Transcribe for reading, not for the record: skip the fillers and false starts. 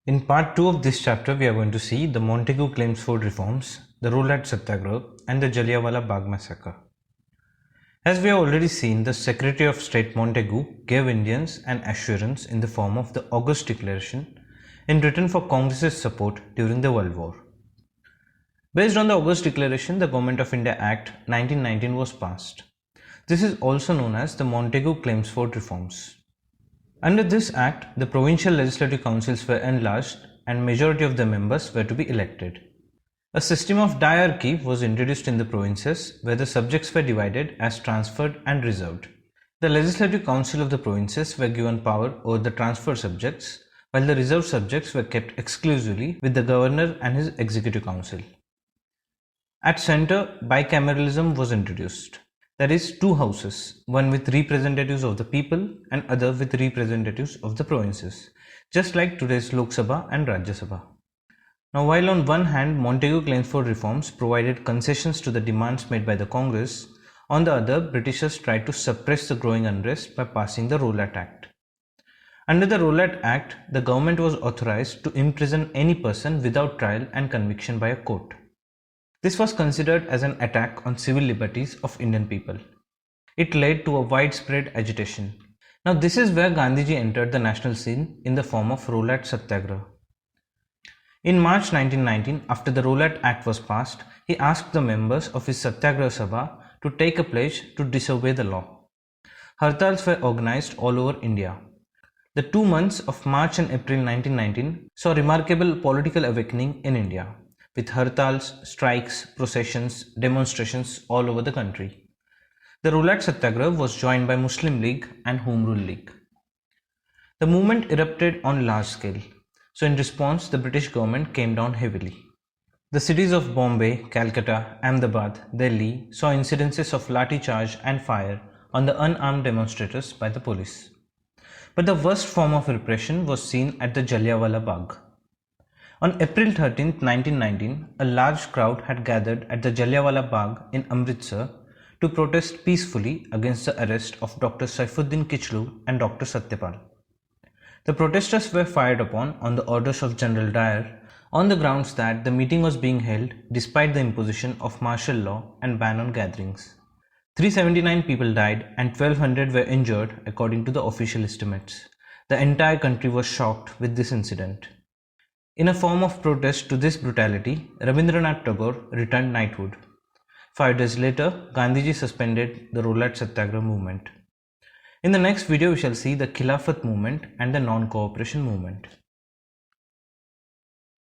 In part 2 of this chapter, we are going to see the Montagu-Chlemsford reforms, the Rowlatt Satyagraha, and the Jallianwala Bagh Massacre. As we have already seen, the Secretary of State Montagu gave Indians an assurance in the form of the August Declaration in return for Congress's support during the World War. Based on the August Declaration, the Government of India Act 1919 was passed. This is also known as the Montagu-Chlemsford reforms. Under this act, the provincial legislative councils were enlarged and majority of the members were to be elected. A system of diarchy was introduced in the provinces where the subjects were divided as transferred and reserved. The legislative council of the provinces were given power over the transferred subjects, while the reserved subjects were kept exclusively with the governor and his executive council. At centre, bicameralism was introduced. That is, two houses, one with representatives of the people and other with representatives of the provinces, just like today's Lok Sabha and Rajya Sabha. Now, while on one hand Montagu-Chlemsford reforms provided concessions to the demands made by the Congress, on the other Britishers tried to suppress the growing unrest by passing the Rowlatt Act. Under the Rowlatt Act, the government was authorized to imprison any person without trial and conviction by a court. This was considered as an attack on civil liberties of Indian people. It led to a widespread agitation. Now this is where Gandhiji entered the national scene in the form of Rowlatt Satyagraha. In March 1919, after the Rowlatt Act was passed, he asked the members of his Satyagraha Sabha to take a pledge to disobey the law. Hartals were organized all over India. The 2 months of March and April 1919 saw remarkable political awakening in India, with hartals, strikes, processions, demonstrations all over the country. The Rowlatt Satyagraha was joined by Muslim League and Home Rule League. The movement erupted on large scale, so in response the British government came down heavily. The cities of Bombay, Calcutta, Ahmedabad, Delhi saw incidences of lathi charge and fire on the unarmed demonstrators by the police. But the worst form of repression was seen at the Jallianwala Bagh. On April 13, 1919, a large crowd had gathered at the Jallianwala Bagh in Amritsar to protest peacefully against the arrest of Dr. Saifuddin Kichlu and Dr. Satyapal. The protesters were fired upon on the orders of General Dyer on the grounds that the meeting was being held despite the imposition of martial law and ban on gatherings. 379 people died and 1200 were injured according to the official estimates. The entire country was shocked with this incident. In a form of protest to this brutality, Rabindranath Tagore returned knighthood. 5 days later, Gandhiji suspended the Rowlatt Satyagraha movement. In the next video, we shall see the Khilafat movement and the non-cooperation movement.